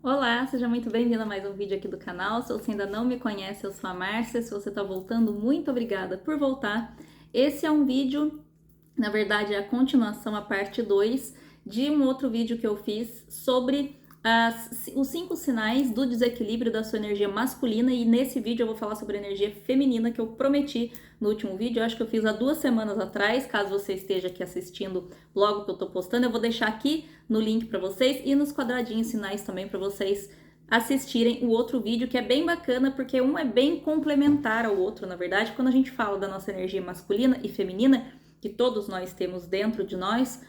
Olá, seja muito bem-vindo a mais um vídeo aqui do canal. Se você ainda não me conhece, eu sou a Márcia. Se você está voltando, muito obrigada por voltar. Esse é um vídeo, na verdade, é a continuação, a parte 2 de um outro vídeo que eu fiz sobre os 5 sinais do desequilíbrio da sua energia masculina, e nesse vídeo eu vou falar sobre a energia feminina que eu prometi no último vídeo. Eu acho que eu fiz há 2 semanas atrás. Caso você esteja aqui assistindo logo que eu tô postando, eu vou deixar aqui no link para vocês e nos quadradinhos sinais também para vocês assistirem o outro vídeo, que é bem bacana porque um é bem complementar ao outro. Na verdade, quando a gente fala da nossa energia masculina e feminina, que todos nós temos dentro de nós,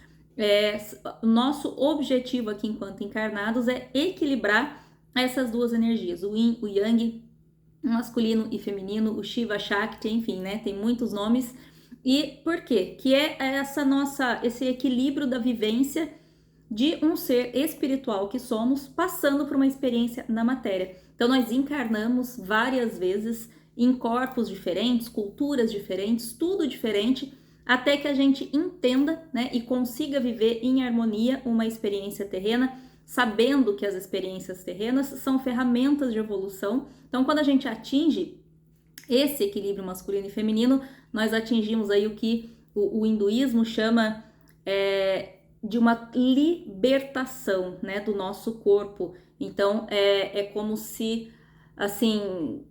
nosso objetivo aqui enquanto encarnados é equilibrar essas duas energias, o Yin, o Yang, o masculino e feminino, o Shiva, Shakti, enfim, né? Tem muitos nomes. E por quê? Que é esse equilíbrio da vivência de um ser espiritual que somos, passando por uma experiência na matéria. Então nós encarnamos várias vezes em corpos diferentes, culturas diferentes, tudo diferente, até que a gente entenda, né, e consiga viver em harmonia uma experiência terrena, sabendo que as experiências terrenas são ferramentas de evolução. Então, quando a gente atinge esse equilíbrio masculino e feminino, nós atingimos aí o que o hinduísmo chama de uma libertação, né, do nosso corpo. Então, é como se, assim,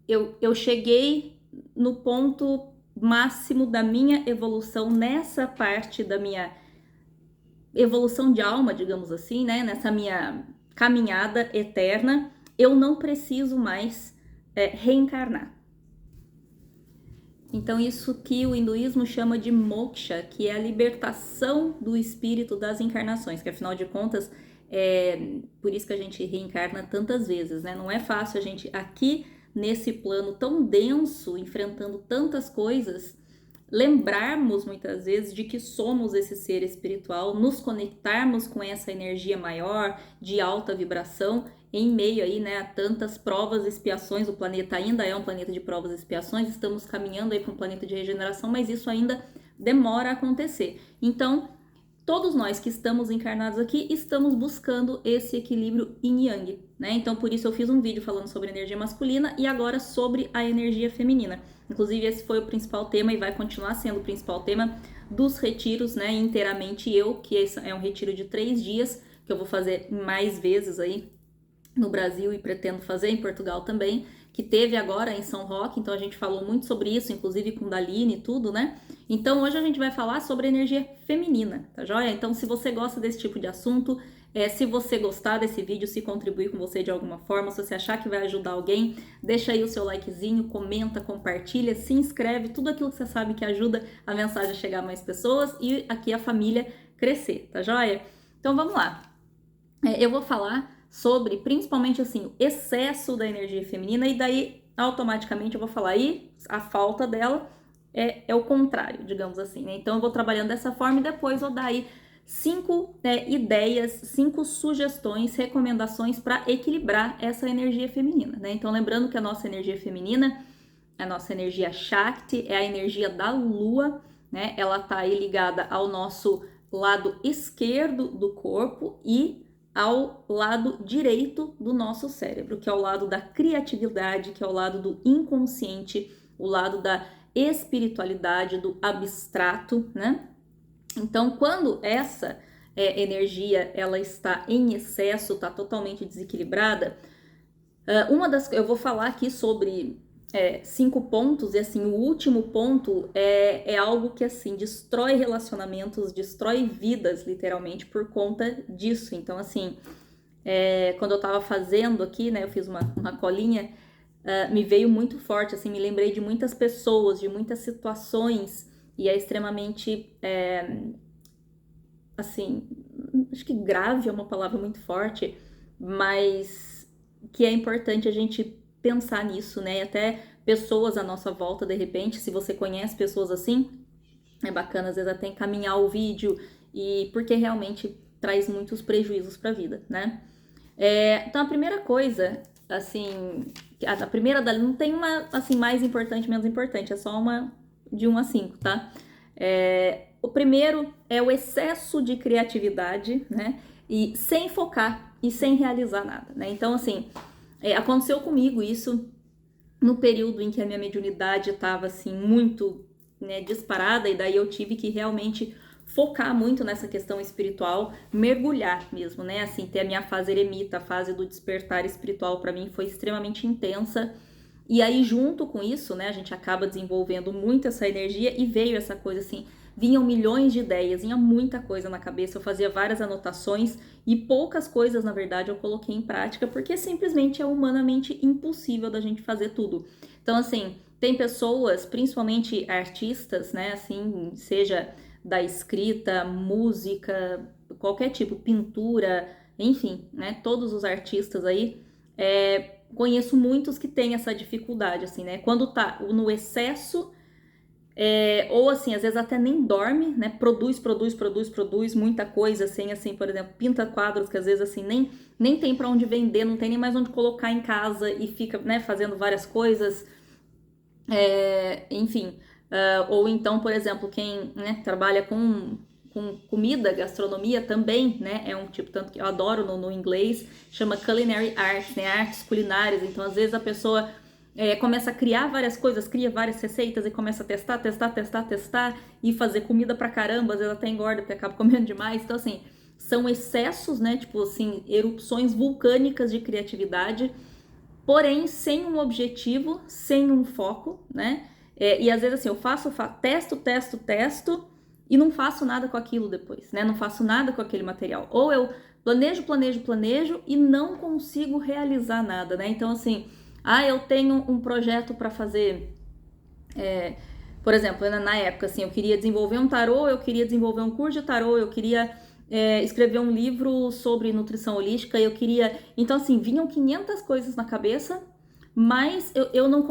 eu cheguei no ponto máximo da minha evolução, nessa parte da minha evolução de alma, digamos assim, né? Nessa minha caminhada eterna, eu não preciso mais reencarnar. Então, isso que o hinduísmo chama de moksha, que é a libertação do espírito das encarnações, que afinal de contas, por isso que a gente reencarna tantas vezes, né? Não é fácil a gente aqui nesse plano tão denso, enfrentando tantas coisas, lembrarmos muitas vezes de que somos esse ser espiritual, nos conectarmos com essa energia maior, de alta vibração, em meio aí, né, a tantas provas e expiações. O planeta ainda é um planeta de provas e expiações, estamos caminhando aí para um planeta de regeneração, mas isso ainda demora a acontecer. Então, todos nós que estamos encarnados aqui estamos buscando esse equilíbrio yin yang, né? Então, por isso eu fiz um vídeo falando sobre energia masculina e agora sobre a energia feminina. Inclusive, esse foi o principal tema e vai continuar sendo o principal tema dos retiros, né? Inteiramente eu, que é um retiro de 3 dias, que eu vou fazer mais vezes aí no Brasil e pretendo fazer em Portugal também, que teve agora em São Roque. Então a gente falou muito sobre isso, inclusive com Daline e tudo, né? Então hoje a gente vai falar sobre energia feminina, tá joia? Então se você gosta desse tipo de assunto, se você gostar desse vídeo, se contribuir com você de alguma forma, se você achar que vai ajudar alguém, deixa aí o seu likezinho, comenta, compartilha, se inscreve, tudo aquilo que você sabe que ajuda a mensagem a chegar a mais pessoas e aqui a família crescer, tá joia? Então vamos lá. Eu vou falar sobre, principalmente assim, o excesso da energia feminina, e daí automaticamente eu vou falar aí a falta dela é o contrário, digamos assim, né? Então eu vou trabalhando dessa forma e depois vou dar aí 5 ideias, 5 sugestões, recomendações para equilibrar essa energia feminina, né? Então lembrando que a nossa energia feminina, a nossa energia Shakti, é a energia da lua, né? Ela tá aí ligada ao nosso lado esquerdo do corpo e ao lado direito do nosso cérebro, que é o lado da criatividade, que é o lado do inconsciente, o lado da espiritualidade, do abstrato, né? Então, quando essa energia ela está em excesso, está totalmente desequilibrada, eu vou falar aqui sobre 5 pontos, e assim, o último ponto é algo que assim destrói relacionamentos, destrói vidas, literalmente, por conta disso. Então, assim, quando eu tava fazendo aqui, né, eu fiz uma colinha, me veio muito forte, assim, me lembrei de muitas pessoas, de muitas situações, e é extremamente, assim, acho que grave é uma palavra muito forte, mas que é importante a gente pensar nisso, né? E até pessoas à nossa volta, de repente, se você conhece pessoas assim, é bacana às vezes até encaminhar o vídeo, e porque realmente traz muitos prejuízos para a vida, né? Então a primeira coisa, assim, a primeira não tem uma assim mais importante, menos importante, é só uma de 1 a 5, tá? O primeiro é o excesso de criatividade, né? e sem focar e sem realizar nada, né? Então, assim, aconteceu comigo isso no período em que a minha mediunidade estava, assim, muito, né, disparada, e daí eu tive que realmente focar muito nessa questão espiritual, mergulhar mesmo, né? Assim, ter a minha fase eremita, a fase do despertar espiritual para mim foi extremamente intensa. E aí, junto com isso, né, a gente acaba desenvolvendo muito essa energia e veio essa coisa assim, vinham milhões de ideias, vinha muita coisa na cabeça, eu fazia várias anotações e poucas coisas, na verdade, eu coloquei em prática, porque simplesmente é humanamente impossível da gente fazer tudo. Então, assim, tem pessoas, principalmente artistas, né, assim, seja da escrita, música, qualquer tipo, pintura, enfim, né, todos os artistas aí, conheço muitos que têm essa dificuldade, assim, né? Quando tá no excesso, ou assim, às vezes até nem dorme, né? Produz muita coisa, assim, por exemplo, pinta quadros que às vezes assim nem tem para onde vender, não tem nem mais onde colocar em casa e fica, né, fazendo várias coisas, enfim. Ou então, por exemplo, quem, né, trabalha com comida, gastronomia também, né, é um tipo, tanto que eu adoro no inglês, chama culinary arts, né, artes culinárias. Então, às vezes a pessoa começa a criar várias coisas, cria várias receitas e começa a testar e fazer comida pra caramba, às vezes até engorda porque acaba comendo demais. Então, assim, são excessos, né, tipo assim, erupções vulcânicas de criatividade, porém sem um objetivo, sem um foco, né? E às vezes assim, eu testo e não faço nada com aquilo depois, né? Não faço nada com aquele material. Ou eu planejo e não consigo realizar nada, né? Então assim, eu tenho um projeto para fazer, por exemplo, na época assim, eu queria desenvolver um tarô, eu queria desenvolver um curso de tarô, eu queria escrever um livro sobre nutrição holística, eu queria... Então, assim, vinham 500 coisas na cabeça, mas eu não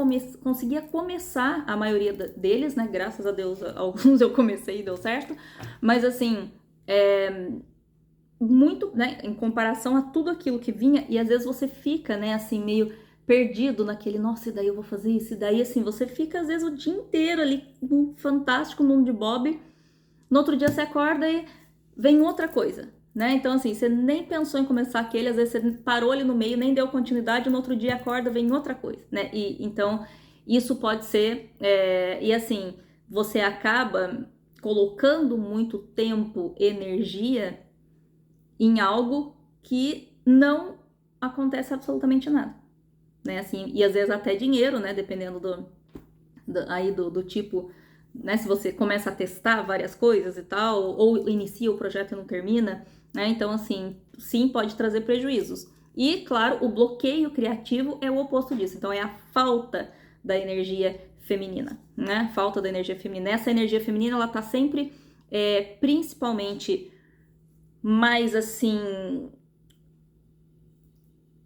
conseguia começar a maioria deles, né? Graças a Deus, alguns eu comecei e deu certo, mas, assim, muito, né? Em comparação a tudo aquilo que vinha, e às vezes você fica, né, assim, meio perdido naquele, nossa, e daí eu vou fazer isso, e daí, assim, você fica, às vezes, o dia inteiro ali, no fantástico mundo de Bob. No outro dia você acorda e vem outra coisa, né? Então, assim, você nem pensou em começar aquele, às vezes você parou ali no meio, nem deu continuidade, no outro dia acorda, vem outra coisa, né? E então, isso pode ser, e assim, você acaba colocando muito tempo, energia em algo que não acontece absolutamente nada, né? Assim, e às vezes até dinheiro, né? Dependendo do tipo, né, se você começa a testar várias coisas e tal, ou inicia o projeto e não termina, né? Então, assim, sim, pode trazer prejuízos. E, claro, o bloqueio criativo é o oposto disso. Então, é a falta da energia feminina, né? Falta da energia feminina. Essa energia feminina, ela tá sempre, principalmente, mais, assim...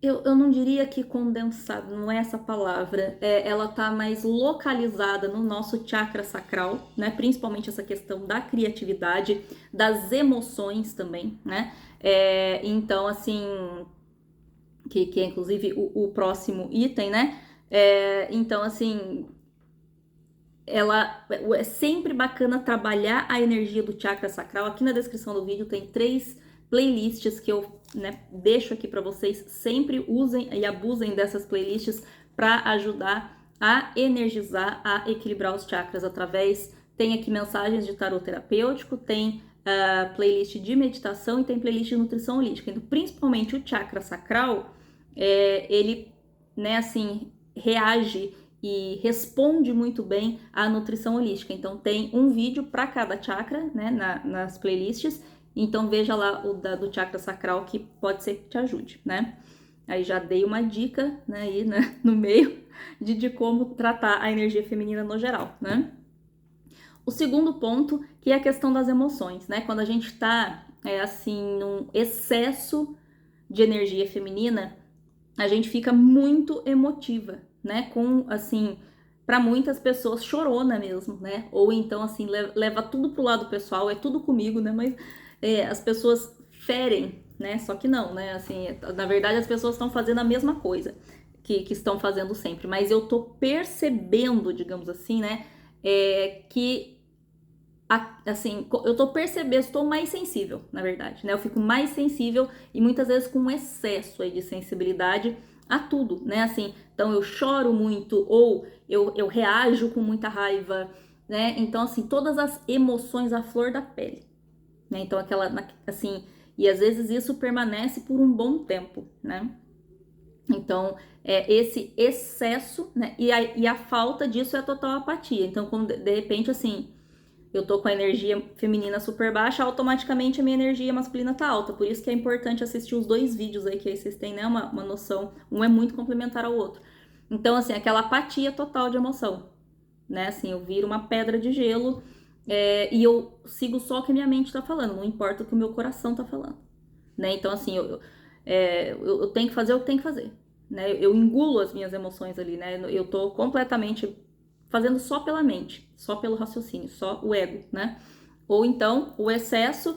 Eu não diria que condensado, não é essa palavra. Ela tá mais localizada no nosso chakra sacral, né? Principalmente essa questão da criatividade, das emoções também, né? Então, assim, que é inclusive o próximo item, né? Então, assim, é sempre bacana trabalhar a energia do chakra sacral. Aqui na descrição do vídeo tem 3 playlists que eu, né, deixo aqui para vocês. Sempre usem e abusem dessas playlists para ajudar a energizar, a equilibrar os chakras através... Tem aqui mensagens de tarot terapêutico, tem playlist de meditação e tem playlist de nutrição holística. Então, principalmente o chakra sacral, ele, né, assim, reage e responde muito bem à nutrição holística. Então tem um vídeo para cada chakra, né, nas playlists. Então veja lá o do chakra sacral, que pode ser que te ajude, né? Aí já dei uma dica, né, aí, né, no meio de como tratar a energia feminina no geral, né? O segundo ponto, que é a questão das emoções, né? Quando a gente tá, assim, num excesso de energia feminina, a gente fica muito emotiva, né? Com, assim, para muitas pessoas, chorona mesmo, né? Ou então, assim, leva tudo pro lado pessoal, é tudo comigo, né? Mas as pessoas ferem, né? Só que não, né? Assim, na verdade, as pessoas estão fazendo a mesma coisa que estão fazendo sempre, mas eu tô percebendo, digamos assim, né? Que assim, eu tô percebendo, estou mais sensível, na verdade, né? Eu fico mais sensível e muitas vezes com excesso aí de sensibilidade a tudo, né? Assim, então eu choro muito ou eu reajo com muita raiva, né? Então, assim, todas as emoções à flor da pele, né? Então, assim, e às vezes isso permanece por um bom tempo, né? Então, esse excesso, né? E a falta disso é a total apatia. Então, quando de repente, assim, eu tô com a energia feminina super baixa, automaticamente a minha energia masculina tá alta. Por isso que é importante assistir os dois vídeos aí, que aí vocês têm, né, uma noção. Um é muito complementar ao outro. Então, assim, aquela apatia total de emoção, né? Assim, eu viro uma pedra de gelo e eu sigo só o que a minha mente tá falando, não importa o que o meu coração tá falando, né? Então, assim, eu tenho que fazer o que tenho que fazer, né? Eu engulo as minhas emoções ali, né? Eu tô completamente fazendo só pela mente, só pelo raciocínio, só o ego, né? Ou então, o excesso,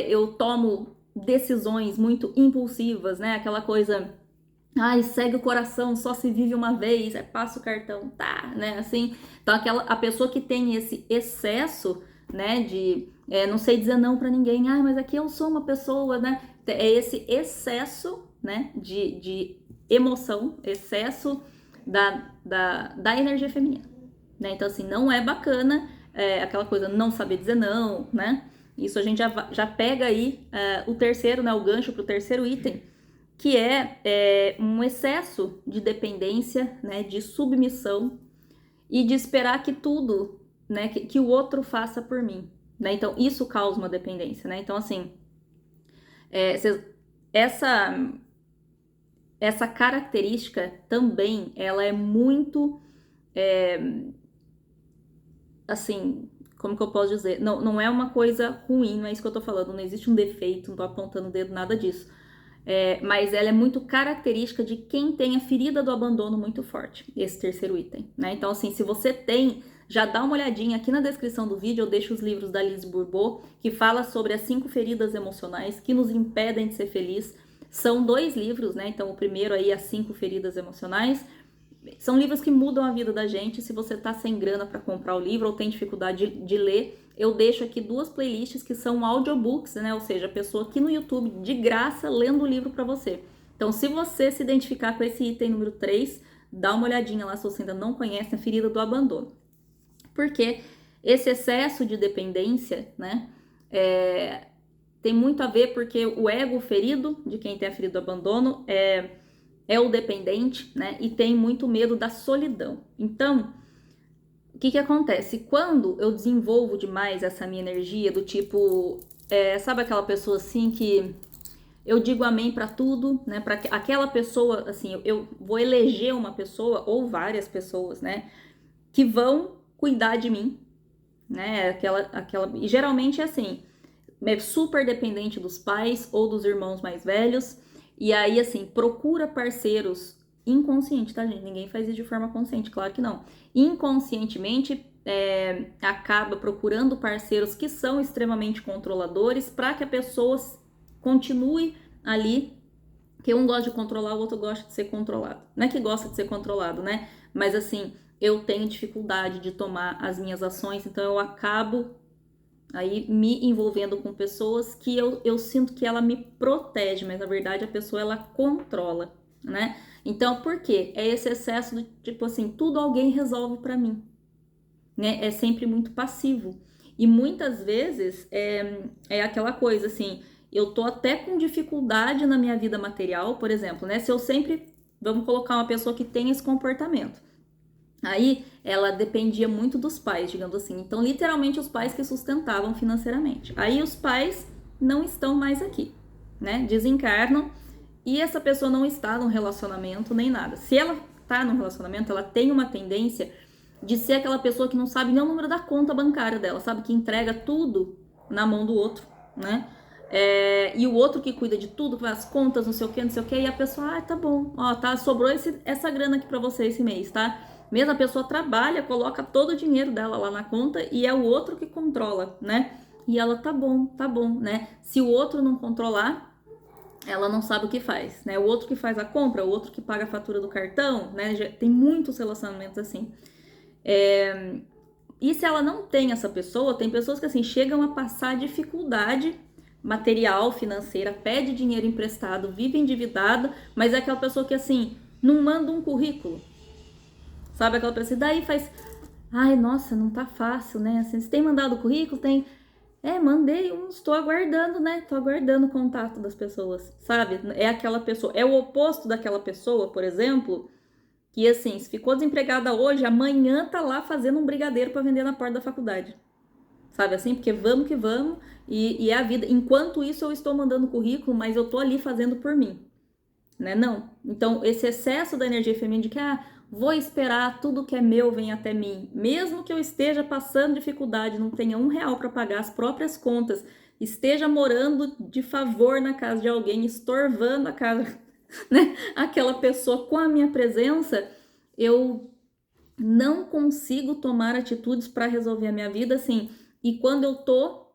eu tomo decisões muito impulsivas, né? Aquela coisa, ai, segue o coração, só se vive uma vez, passa o cartão, tá, né? Assim, então a pessoa que tem esse excesso, né, de não sei dizer não pra ninguém, mas aqui eu sou uma pessoa, né? É esse excesso, né, de emoção, excesso da energia feminina, né? Então, assim, não é bacana aquela coisa não saber dizer não, né? Isso a gente já pega aí o terceiro, né, o gancho pro terceiro item, que é um excesso de dependência, né, de submissão e de esperar que tudo, né, que o outro faça por mim, né? Então, isso causa uma dependência, né? Então, assim, essa essa característica também, ela é muito, assim, como que eu posso dizer? Não é uma coisa ruim, não é isso que eu tô falando, não existe um defeito, não tô apontando o dedo, nada disso. Mas ela é muito característica de quem tem a ferida do abandono muito forte, esse terceiro item, né? Então, assim, se você tem, já dá uma olhadinha aqui na descrição do vídeo, eu deixo os livros da Liz Bourbeau, que fala sobre as 5 feridas emocionais que nos impedem de ser feliz. São 2 livros, né? Então, o primeiro aí, As 5 Feridas Emocionais. São livros que mudam a vida da gente. Se você tá sem grana para comprar o livro ou tem dificuldade de ler, eu deixo aqui 2 playlists que são audiobooks, né? Ou seja, a pessoa aqui no YouTube de graça lendo o livro para você. Então, se você se identificar com esse item número 3, dá uma olhadinha lá se você ainda não conhece a ferida do abandono. Porque esse excesso de dependência, né, tem muito a ver porque o ego ferido de quem tem a ferida do abandono é o dependente, né, e tem muito medo da solidão. Então, o que acontece? Quando eu desenvolvo demais essa minha energia do tipo, sabe aquela pessoa assim que eu digo amém pra tudo, né? Para aquela pessoa, assim, eu vou eleger uma pessoa ou várias pessoas, né, que vão cuidar de mim, né? E geralmente é assim, é super dependente dos pais ou dos irmãos mais velhos. E aí, assim, procura parceiros inconsciente, tá, gente? Ninguém faz isso de forma consciente, claro que não. Inconscientemente, acaba procurando parceiros que são extremamente controladores para que a pessoa continue ali, que um gosta de controlar, o outro gosta de ser controlado. Não é que gosta de ser controlado, né? Mas assim, eu tenho dificuldade de tomar as minhas ações, então eu acabo aí me envolvendo com pessoas que eu sinto que ela me protege, mas na verdade a pessoa ela controla, né? Então, por quê? É esse excesso de tipo assim, tudo alguém resolve pra mim, né? É sempre muito passivo. E muitas vezes é aquela coisa assim, eu tô até com dificuldade na minha vida material, por exemplo, né? Se eu sempre, vamos colocar uma pessoa que tem esse comportamento. Aí ela dependia muito dos pais, digamos assim. Então, literalmente, os pais que sustentavam financeiramente. Aí os pais não estão mais aqui, né? Desencarnam e essa pessoa não está num relacionamento nem nada. Se ela tá num relacionamento, ela tem uma tendência de ser aquela pessoa que não sabe nem o número da conta bancária dela, sabe? Que entrega tudo na mão do outro, né? E o outro que cuida de tudo, faz as contas, não sei o que, e a pessoa, tá bom, ó, tá, sobrou essa grana aqui pra você esse mês, tá? Mesmo a pessoa trabalha, coloca todo o dinheiro dela lá na conta e é o outro que controla, né? E ela, tá bom, né? Se o outro não controlar, ela não sabe o que faz, né? O outro que faz a compra, o outro que paga a fatura do cartão, né? Já tem muitos relacionamentos assim. E se ela não tem essa pessoa, tem pessoas que assim chegam a passar dificuldade material, financeira, pede dinheiro emprestado, vive endividada, mas é aquela pessoa que assim não manda um currículo. Sabe aquela pessoa, daí faz, ai, nossa, não tá fácil, né? Assim, você tem mandado o currículo? Tem. Mandei uns, estou aguardando, né? Tô aguardando o contato das pessoas, sabe? É aquela pessoa, é o oposto daquela pessoa, por exemplo, que assim, se ficou desempregada hoje, amanhã tá lá fazendo um brigadeiro para vender na porta da faculdade. Sabe assim? Porque vamos que vamos, e é a vida. Enquanto isso, eu estou mandando currículo, mas eu tô ali fazendo por mim, né? Não. Então, esse excesso da energia feminina de que, vou esperar, tudo que é meu vem até mim, mesmo que eu esteja passando dificuldade, não tenha R$ 1 para pagar as próprias contas, esteja morando de favor na casa de alguém, estorvando a casa, né? Aquela pessoa com a minha presença, eu não consigo tomar atitudes para resolver a minha vida, assim. E quando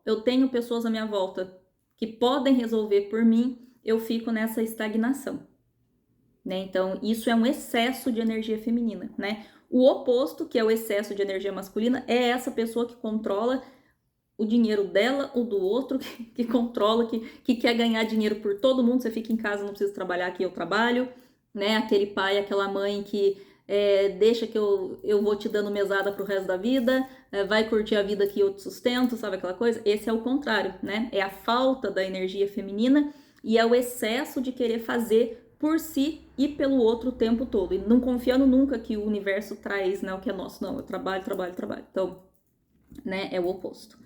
eu tenho pessoas à minha volta que podem resolver por mim, eu fico nessa estagnação, né? Então, isso é um excesso de energia feminina, né? O oposto, que é o excesso de energia masculina, é essa pessoa que controla o dinheiro dela ou do outro, que controla, que quer ganhar dinheiro por todo mundo. Você fica em casa, não precisa trabalhar, aqui eu trabalho, né? Aquele pai, aquela mãe que deixa que eu vou te dando mesada pro resto da vida, vai curtir a vida que eu te sustento, sabe aquela coisa? Esse é o contrário, né? É a falta da energia feminina e é o excesso de querer fazer por si e pelo outro o tempo todo. E não confiando nunca que o universo traz, né, o que é nosso. Não, eu trabalho, trabalho, trabalho. Então, né, é o oposto.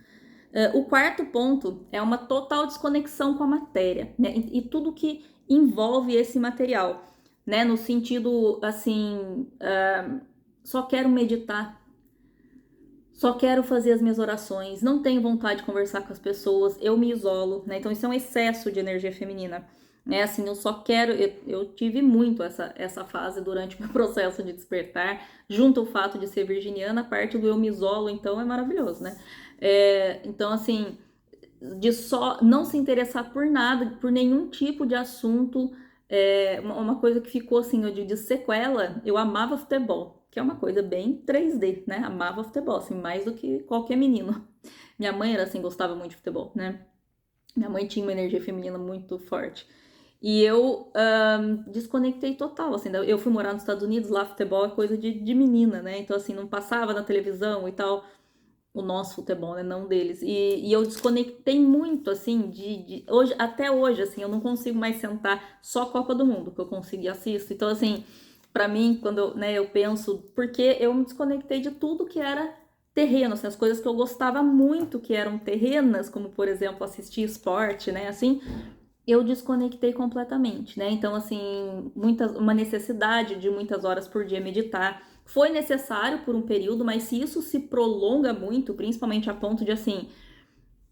O quarto ponto é uma total desconexão com a matéria, né? E tudo que envolve esse material, né? No sentido, assim, só quero meditar, só quero fazer as minhas orações, não tenho vontade de conversar com as pessoas, eu me isolo, né? Então isso é um excesso de energia feminina, né? Assim, eu só quero, eu tive muito essa fase durante o meu processo de despertar, junto ao fato de ser virginiana, a parte do eu me isolo, então é maravilhoso, né? Então, assim, de só não se interessar por nada, por nenhum tipo de assunto, uma coisa que ficou assim, de sequela, eu amava futebol, que é uma coisa bem 3D, né? Amava futebol, assim, mais do que qualquer menino. Minha mãe era assim, gostava muito de futebol, né? Minha mãe tinha uma energia feminina muito forte. E eu desconectei total, assim, eu fui morar nos Estados Unidos, lá futebol é coisa de menina, né? Então, assim, não passava na televisão e tal, o nosso futebol, né? Não deles. E eu desconectei muito, assim, hoje, até hoje, assim, eu não consigo mais sentar só Copa do Mundo, que eu consigo e assisto. Então, assim, pra mim, quando eu penso, porque eu me desconectei de tudo que era terreno, assim, as coisas que eu gostava muito que eram terrenas, como, por exemplo, assistir esporte, né? Assim, eu desconectei completamente, né? Então, assim, uma necessidade de muitas horas por dia meditar. Foi necessário por um período, mas se isso se prolonga muito, principalmente a ponto de, assim,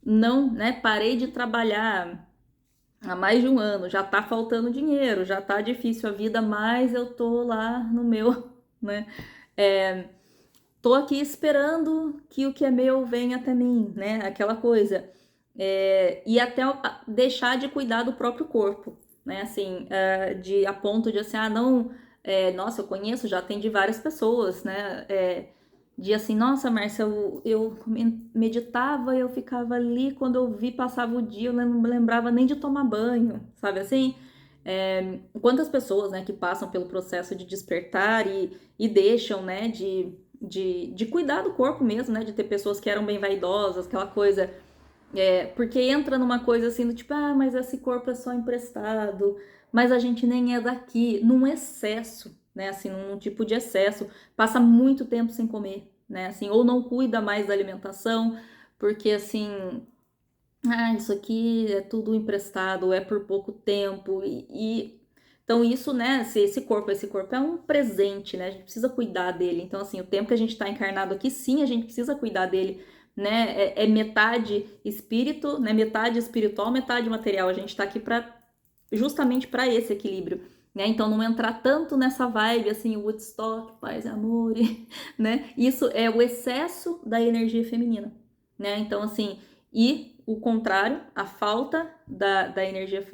não, né? Parei de trabalhar há mais de um ano, já tá faltando dinheiro, já tá difícil a vida, mas eu tô lá no meu, né? Tô aqui esperando que o que é meu venha até mim, né? Aquela coisa. E até deixar de cuidar do próprio corpo, né? Assim, a ponto de assim, não, nossa, eu conheço, já atendi várias pessoas, né? De assim, nossa, Márcia, eu meditava, eu ficava ali, quando eu vi, passava o dia, eu não me lembrava nem de tomar banho, sabe assim? Quantas pessoas, né, que passam pelo processo de despertar e deixam, né, de cuidar do corpo mesmo, né? De ter pessoas que eram bem vaidosas, aquela coisa. Porque entra numa coisa assim do tipo, mas esse corpo é só emprestado, mas a gente nem é daqui, num excesso, né? Assim, num tipo de excesso, passa muito tempo sem comer, né? Assim, ou não cuida mais da alimentação, porque assim, isso aqui é tudo emprestado, é por pouco tempo, então isso, né, se esse corpo é um presente, né, a gente precisa cuidar dele, então assim, o tempo que a gente tá encarnado aqui, sim, a gente precisa cuidar dele, né, é metade espírito, né, metade espiritual, metade material, a gente tá aqui justamente para esse equilíbrio, né, então não entrar tanto nessa vibe, assim, Woodstock, paz e amor, né, isso é o excesso da energia feminina, né, então assim, E o contrário, a falta da energia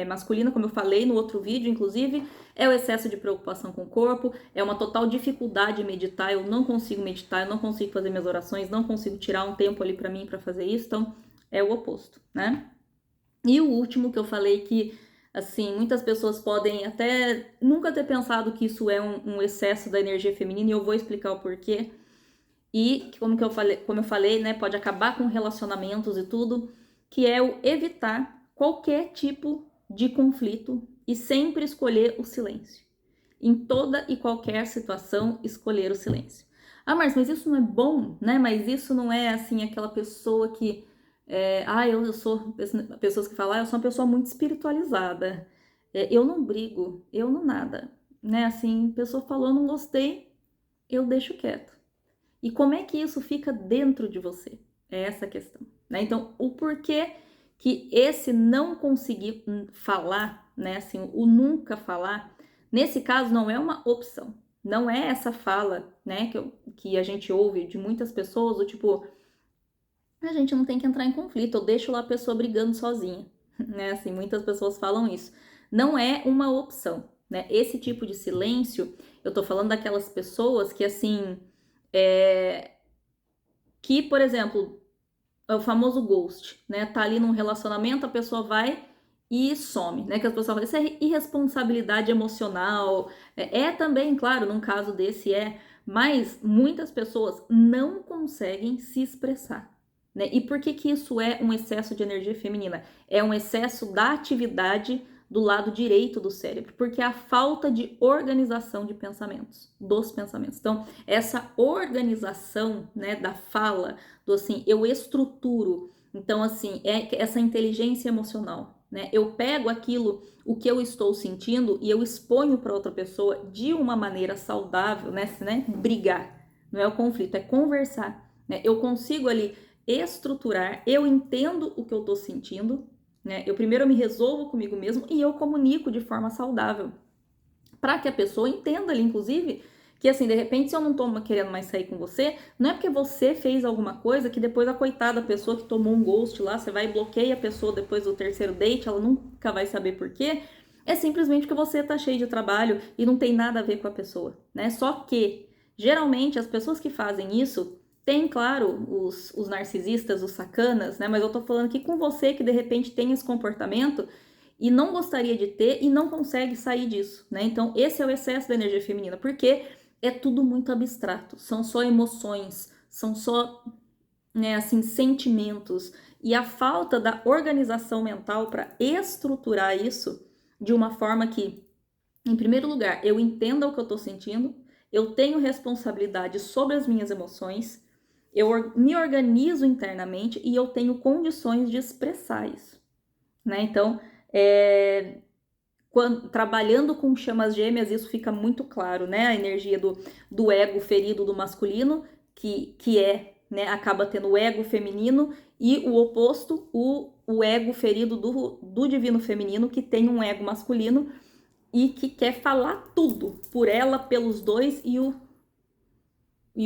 masculina, como eu falei no outro vídeo, inclusive, é o excesso de preocupação com o corpo, é uma total dificuldade em meditar, eu não consigo meditar, eu não consigo fazer minhas orações, não consigo tirar um tempo ali para mim para fazer isso, então é o oposto, né? E o último que eu falei que, assim, muitas pessoas podem até nunca ter pensado que isso é um excesso da energia feminina, e eu vou explicar o porquê. E como eu falei, né, pode acabar com relacionamentos e tudo, que é o evitar qualquer tipo de conflito e sempre escolher o silêncio. Em toda e qualquer situação, escolher o silêncio. Ah, mas isso não é bom, né? Mas isso não é, assim, aquela pessoa que... eu sou... Pessoas que falam, eu sou uma pessoa muito espiritualizada. Eu não brigo, eu não nada. Né? Assim, a pessoa falou, não gostei, eu deixo quieto. E como é que isso fica dentro de você? É essa a questão. Né? Então, o porquê que esse não conseguir falar, né? Assim, o nunca falar, nesse caso não é uma opção. Não é essa fala, né, que a gente ouve de muitas pessoas, do tipo, a gente não tem que entrar em conflito, eu deixo lá a pessoa brigando sozinha. Né? Assim, muitas pessoas falam isso. Não é uma opção, né? Esse tipo de silêncio, eu tô falando daquelas pessoas que, assim, que, por exemplo, é o famoso ghost, né? Tá ali num relacionamento, a pessoa vai e some, né? Que as pessoas falam, isso é irresponsabilidade emocional. Também, claro, num caso desse mas muitas pessoas não conseguem se expressar. Né? E por que isso é um excesso de energia feminina? É um excesso da atividade do lado direito do cérebro, porque é a falta de organização de pensamentos, dos pensamentos. Então, essa organização, né, da fala, do assim, eu estruturo. Então, assim, é essa inteligência emocional, né? Eu pego aquilo, o que eu estou sentindo, e eu exponho para outra pessoa de uma maneira saudável, né? Brigar, não é o conflito, é conversar, né? Eu consigo ali estruturar, eu entendo o que eu estou sentindo, né? Eu primeiro me resolvo comigo mesmo e eu comunico de forma saudável, para que a pessoa entenda ali, inclusive, que assim, de repente, se eu não tô querendo mais sair com você, não é porque você fez alguma coisa que depois a coitada pessoa que tomou um ghost lá, você vai e bloqueia a pessoa depois do terceiro date, ela nunca vai saber por quê. É simplesmente que você tá cheio de trabalho e não tem nada a ver com a pessoa, né? Só que, geralmente, as pessoas que fazem isso tem, claro, os narcisistas, os sacanas, né? Mas eu tô falando aqui com você que de repente tem esse comportamento e não gostaria de ter e não consegue sair disso, né? Então, esse é o excesso da energia feminina, porque é tudo muito abstrato, são só emoções, são só, né, assim, sentimentos. E a falta da organização mental para estruturar isso de uma forma que, em primeiro lugar, eu entenda o que eu estou sentindo, eu tenho responsabilidade sobre as minhas emoções, eu me organizo internamente e eu tenho condições de expressar isso, né? Então, trabalhando com chamas gêmeas, isso fica muito claro, né? A energia do ego ferido do masculino, que né, acaba tendo o ego feminino, e o oposto, o ego ferido do divino feminino, que tem um ego masculino e que quer falar tudo por ela, pelos dois, e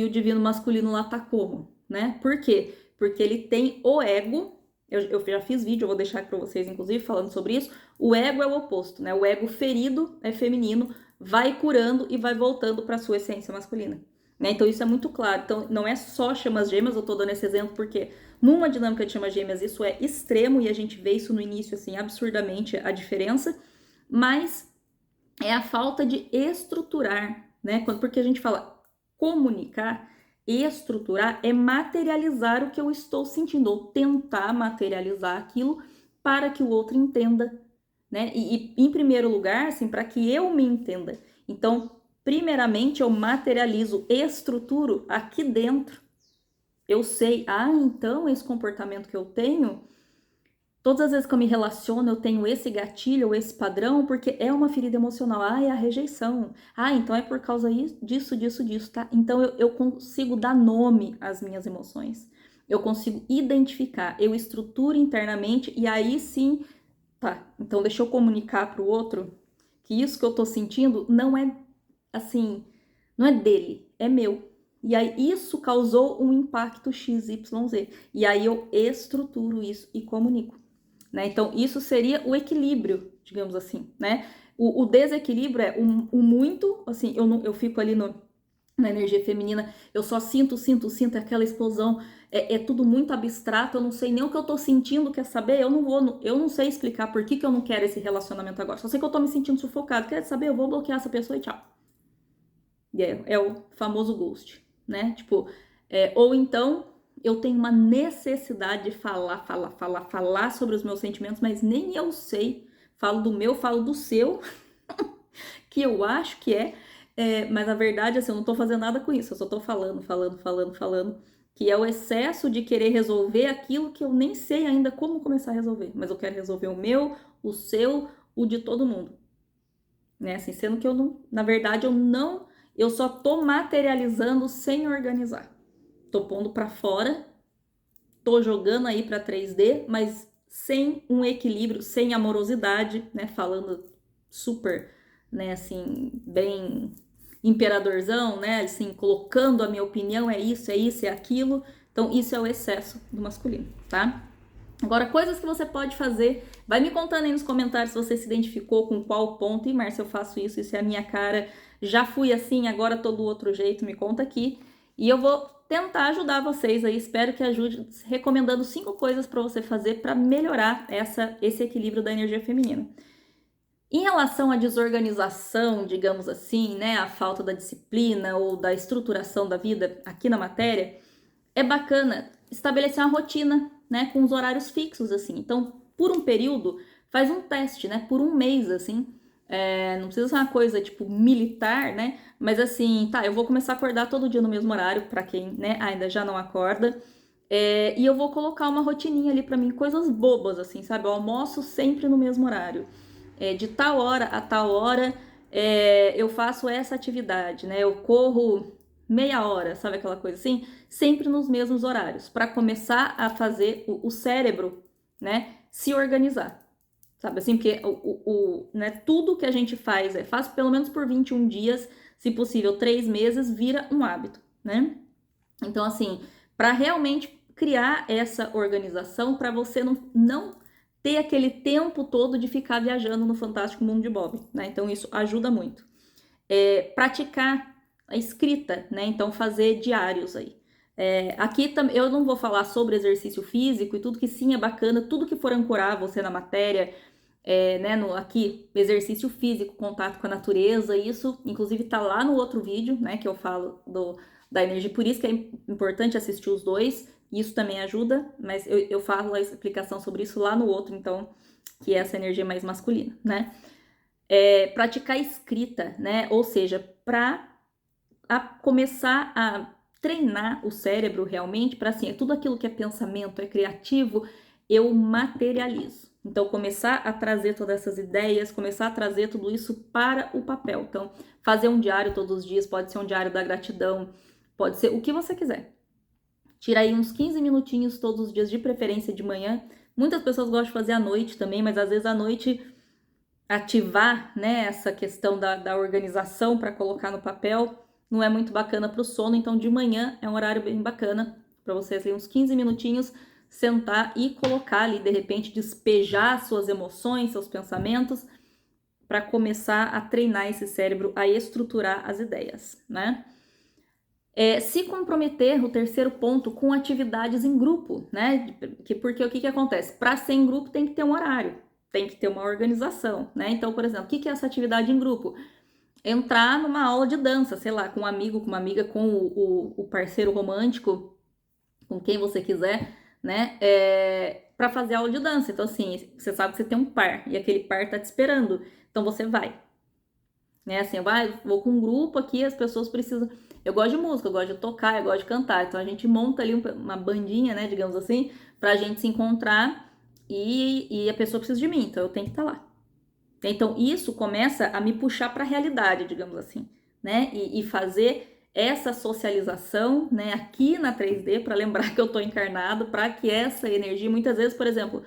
o divino masculino lá tá como, né? Por quê? Porque ele tem o ego. Eu já fiz vídeo, eu vou deixar aqui pra vocês, inclusive, falando sobre isso. O ego é o oposto, né? O ego ferido é feminino, vai curando e vai voltando para sua essência masculina. Né? Então isso é muito claro. Então não é só chamas gêmeas, eu tô dando esse exemplo porque numa dinâmica de chamas gêmeas isso é extremo e a gente vê isso no início, assim, absurdamente a diferença. Mas é a falta de estruturar, né? Porque a gente fala comunicar, estruturar é materializar o que eu estou sentindo, ou tentar materializar aquilo para que o outro entenda, né? E em primeiro lugar, assim, para que eu me entenda. Então, primeiramente, eu materializo, estruturo aqui dentro. Eu sei, então esse comportamento que eu tenho, todas as vezes que eu me relaciono, eu tenho esse gatilho ou esse padrão, porque é uma ferida emocional. É a rejeição. Então é por causa disso, tá? Então eu consigo dar nome às minhas emoções. Eu consigo identificar, eu estruturo internamente e aí sim, tá. Então deixa eu comunicar pro outro que isso que eu tô sentindo não é assim, não é dele, é meu. E aí isso causou um impacto XYZ. E aí eu estruturo isso e comunico, né? Então isso seria o equilíbrio, digamos assim, né? O desequilíbrio é o muito, assim, eu fico ali na energia feminina, eu só sinto aquela explosão, é tudo muito abstrato, eu não sei nem o que eu tô sentindo, quer saber? Eu não sei explicar por que eu não quero esse relacionamento agora, só sei que eu tô me sentindo sufocado, quer saber? Eu vou bloquear essa pessoa e tchau. E é o famoso ghost, né? Tipo, ou então eu tenho uma necessidade de falar sobre os meus sentimentos, mas nem eu sei, falo do meu, falo do seu, que eu acho que mas a verdade é assim, eu não tô fazendo nada com isso, eu só tô falando, que é o excesso de querer resolver aquilo que eu nem sei ainda como começar a resolver, mas eu quero resolver o meu, o seu, o de todo mundo, né? Assim, sendo que eu não, na verdade, eu só tô materializando sem organizar. Tô pondo para fora, tô jogando aí para 3D, mas sem um equilíbrio, sem amorosidade, né? Falando super, né, assim, bem imperadorzão, né? Assim, colocando a minha opinião, é isso, é aquilo. Então, isso é o excesso do masculino, tá? Agora, coisas que você pode fazer. Vai me contando aí nos comentários se você se identificou com qual ponto. E, Márcia, eu faço isso é a minha cara. Já fui assim, agora tô do outro jeito. Me conta aqui. E eu vou tentar ajudar vocês aí. Espero que ajude, recomendando 5 coisas para você fazer para melhorar esse equilíbrio da energia feminina. Em relação à desorganização, digamos assim, né, a falta da disciplina ou da estruturação da vida aqui na matéria, é bacana estabelecer uma rotina, né, com os horários fixos, assim. Então, por um período, faz um teste, né, por um mês, assim. Não precisa ser uma coisa, tipo, militar, né, mas assim, tá, eu vou começar a acordar todo dia no mesmo horário, pra quem, né, ainda já não acorda. E eu vou colocar uma rotininha ali pra mim, coisas bobas, assim, sabe? Eu almoço sempre no mesmo horário. De tal hora a tal hora, eu faço essa atividade, né? Eu corro meia hora, sabe aquela coisa assim? Sempre nos mesmos horários, para começar a fazer o cérebro, né, se organizar. Sabe assim, porque né, tudo que a gente faz pelo menos por 21 dias, se possível 3 meses, vira um hábito, né? Então, assim, para realmente criar essa organização, para você não ter aquele tempo todo de ficar viajando no fantástico mundo de Bob, né? Então, isso ajuda muito. Praticar a escrita, né? Então, fazer diários aí. Aqui eu não vou falar sobre exercício físico e tudo que sim é bacana, tudo que for ancorar você na matéria, né, aqui, exercício físico, contato com a natureza, isso inclusive tá lá no outro vídeo, né, que eu falo da energia, por isso que é importante assistir os dois, isso também ajuda, mas eu falo a explicação sobre isso lá no outro, então, que é essa energia mais masculina, né. Praticar escrita, né, ou seja, para começar a treinar o cérebro realmente para assim, tudo aquilo que é pensamento, é criativo, eu materializo. Então, começar a trazer todas essas ideias, começar a trazer tudo isso para o papel. Então, fazer um diário todos os dias, pode ser um diário da gratidão, pode ser o que você quiser. Tira aí uns 15 minutinhos todos os dias, de preferência de manhã. Muitas pessoas gostam de fazer à noite também, mas às vezes à noite ativar, né, essa questão da organização para colocar no papel não é muito bacana para o sono, então de manhã é um horário bem bacana para vocês aí uns 15 minutinhos sentar e colocar ali, de repente despejar suas emoções, seus pensamentos, para começar a treinar esse cérebro a estruturar as ideias, né? Se comprometer, o terceiro ponto, com atividades em grupo, né? Porque o que acontece? Para ser em grupo tem que ter um horário, tem que ter uma organização, né? Então, por exemplo, o que é essa atividade em grupo? Entrar numa aula de dança, sei lá, com um amigo, com uma amiga, com o parceiro romântico, com quem você quiser, né? Para fazer aula de dança. Então, assim, você sabe que você tem um par e aquele par tá te esperando. Então, você vai. Né? Assim, vou com um grupo aqui, as pessoas precisam. Eu gosto de música, eu gosto de tocar, eu gosto de cantar. Então, a gente monta ali uma bandinha, né? Digamos assim, pra gente se encontrar e a pessoa precisa de mim. Então, eu tenho que estar lá. Então, isso começa a me puxar para a realidade, digamos assim, né? E fazer essa socialização, né, aqui na 3D, para lembrar que eu tô encarnado, para que essa energia, muitas vezes, por exemplo,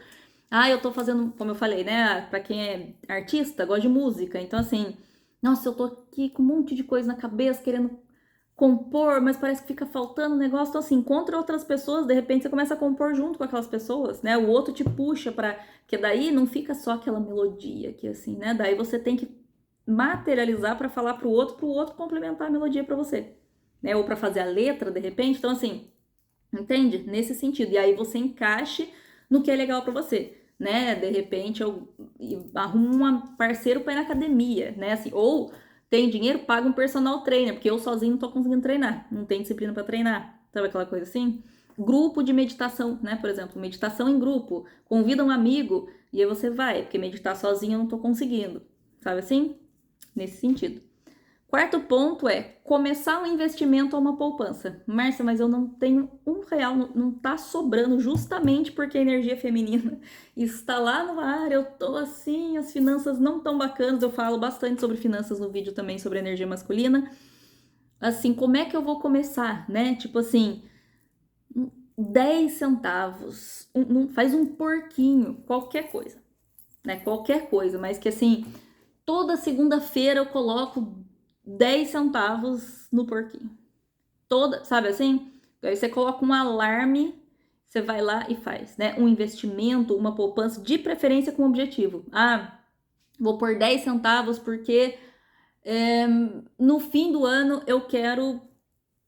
eu tô fazendo, como eu falei, né, para quem é artista, gosta de música, então assim, nossa, eu tô aqui com um monte de coisa na cabeça, querendo compor, mas parece que fica faltando um negócio. Então, assim, encontra outras pessoas, de repente você começa a compor junto com aquelas pessoas, né? O outro te puxa pra... Porque daí não fica só aquela melodia aqui, assim, né? Daí você tem que materializar pra falar pro outro complementar a melodia pra você, né? Ou pra fazer a letra, de repente. Então, assim, entende? Nesse sentido. E aí você encaixe no que é legal pra você, né? De repente eu arrumo um parceiro pra ir na academia, né? Assim, ou tem dinheiro, paga um personal trainer, porque eu sozinho não tô conseguindo treinar, não tenho disciplina pra treinar, sabe aquela coisa assim? Grupo de meditação, né? Por exemplo, meditação em grupo, convida um amigo e aí você vai, porque meditar sozinho eu não tô conseguindo, sabe assim? Nesse sentido. Quarto ponto é começar um investimento ou uma poupança. Márcia, mas eu não tenho R$ 1, não tá sobrando justamente porque a energia feminina está lá no ar, eu tô assim, as finanças não tão bacanas, eu falo bastante sobre finanças no vídeo também, sobre energia masculina. Assim, como é que eu vou começar, né? Tipo assim, 10 centavos, faz um porquinho, qualquer coisa, né? Qualquer coisa, mas que assim, toda segunda-feira eu coloco 10 centavos no porquinho. Toda, sabe assim? Aí você coloca um alarme, você vai lá e faz, né? Um investimento, uma poupança, de preferência com objetivo. Ah, vou pôr 10 centavos porque no fim do ano eu quero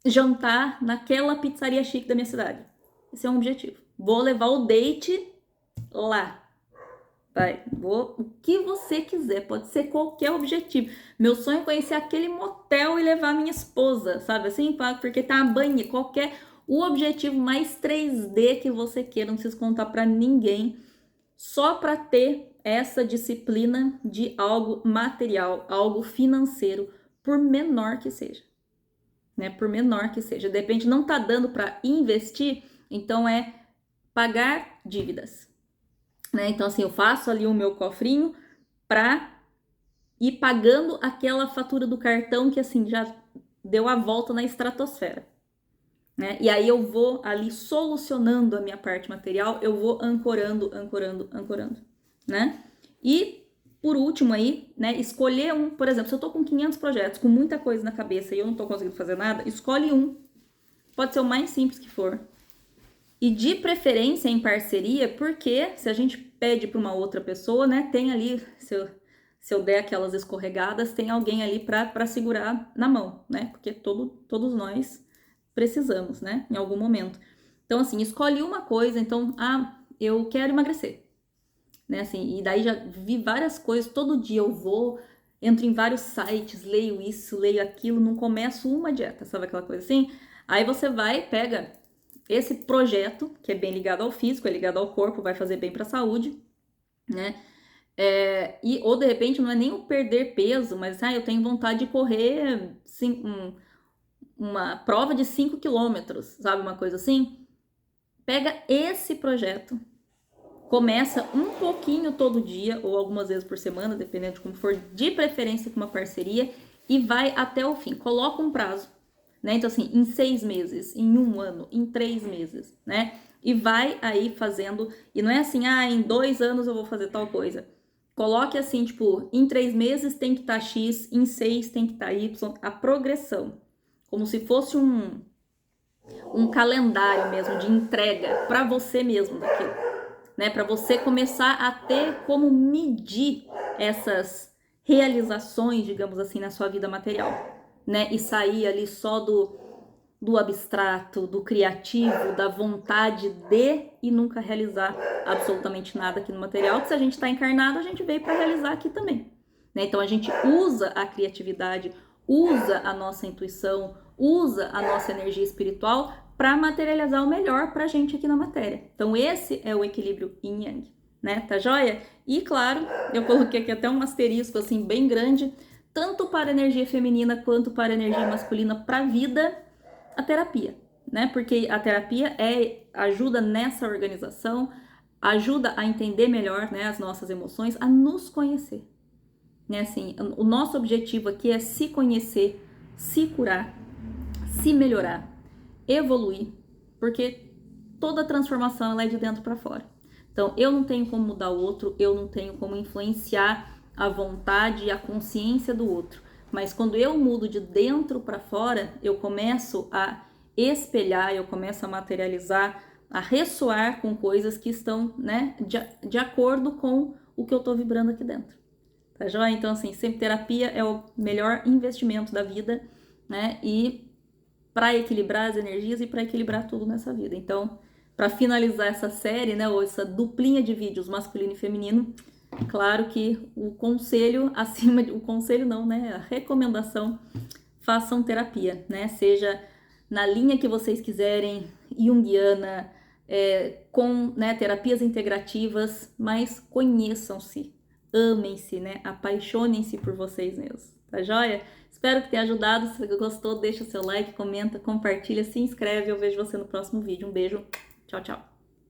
jantar naquela pizzaria chique da minha cidade. Esse é um objetivo. Vou levar o date lá. Vai, o que você quiser, pode ser qualquer objetivo. Meu sonho é conhecer aquele motel e levar minha esposa, sabe assim? Porque tá a banha, qualquer. O objetivo mais 3D que você queira, não precisa contar pra ninguém, só pra ter essa disciplina de algo material, algo financeiro, por menor que seja, né? Por menor que seja. De repente não tá dando pra investir, então é pagar dívidas. Né? Então, assim, eu faço ali o meu cofrinho para ir pagando aquela fatura do cartão que, assim, já deu a volta na estratosfera. Né? E aí eu vou ali solucionando a minha parte material, eu vou ancorando, né? E, por último aí, né, escolher um, por exemplo, se eu tô com 500 projetos, com muita coisa na cabeça e eu não tô conseguindo fazer nada, escolhe um. Pode ser o mais simples que for. E de preferência em parceria, porque se a gente pede para uma outra pessoa, né, tem ali, se eu der aquelas escorregadas, tem alguém ali para segurar na mão, né? Porque todos nós precisamos, né, em algum momento. Então, assim, escolhe uma coisa, então, eu quero emagrecer, né, assim, e daí já vi várias coisas, todo dia eu vou, entro em vários sites, leio isso, leio aquilo, não começo uma dieta, sabe aquela coisa assim? Aí você vai, pega esse projeto, que é bem ligado ao físico, é ligado ao corpo, vai fazer bem para a saúde, né? Ou de repente não é nem o perder peso, mas eu tenho vontade de correr uma prova de 5 quilômetros, sabe? Uma coisa assim. Pega esse projeto, começa um pouquinho todo dia, ou algumas vezes por semana, dependendo de como for, de preferência com uma parceria, e vai até o fim. Coloca um prazo. Né? Então, assim, em 6 meses, em 1 ano, em 3 meses, né? E vai aí fazendo, e não é assim, em 2 anos eu vou fazer tal coisa. Coloque assim, tipo, em 3 meses tem que estar X, em 6 tem que estar Y, a progressão. Como se fosse um calendário mesmo de entrega para você mesmo daquilo, né? Para você começar a ter como medir essas realizações, digamos assim, na sua vida material, né? E sair ali só do abstrato, do criativo, da vontade de e nunca realizar absolutamente nada aqui no material, que se a gente está encarnado, a gente veio para realizar aqui também. Né? Então a gente usa a criatividade, usa a nossa intuição, usa a nossa energia espiritual para materializar o melhor para a gente aqui na matéria. Então esse é o equilíbrio yin yang, né? Tá joia? E claro, eu coloquei aqui até um asterisco assim bem grande, tanto para a energia feminina quanto para a energia masculina, para a vida, a terapia, né? Porque a terapia ajuda nessa organização, ajuda a entender melhor, né, as nossas emoções, a nos conhecer. Né? Assim, o nosso objetivo aqui é se conhecer, se curar, se melhorar, evoluir, porque toda transformação ela é de dentro para fora. Então, eu não tenho como mudar o outro, eu não tenho como influenciar a vontade e a consciência do outro, Mas quando eu mudo de dentro para fora, eu começo a espelhar, eu começo a materializar, a ressoar com coisas que estão, né, de acordo com o que eu tô vibrando aqui dentro. Tá joia? Então, assim, sempre terapia é o melhor investimento da vida, né? E para equilibrar as energias e para equilibrar tudo nessa vida. Então, para finalizar essa série, né, ou essa duplinha de vídeos masculino e feminino, claro que o conselho o conselho não, né, a recomendação, façam terapia, né, seja na linha que vocês quiserem, junguiana, com, né, terapias integrativas, mas conheçam-se, amem-se, né, apaixonem-se por vocês mesmos, tá joia? Espero que tenha ajudado. Se você gostou, deixa seu like, comenta, compartilha, se inscreve. Eu vejo você no próximo vídeo. Um beijo. Tchau, tchau.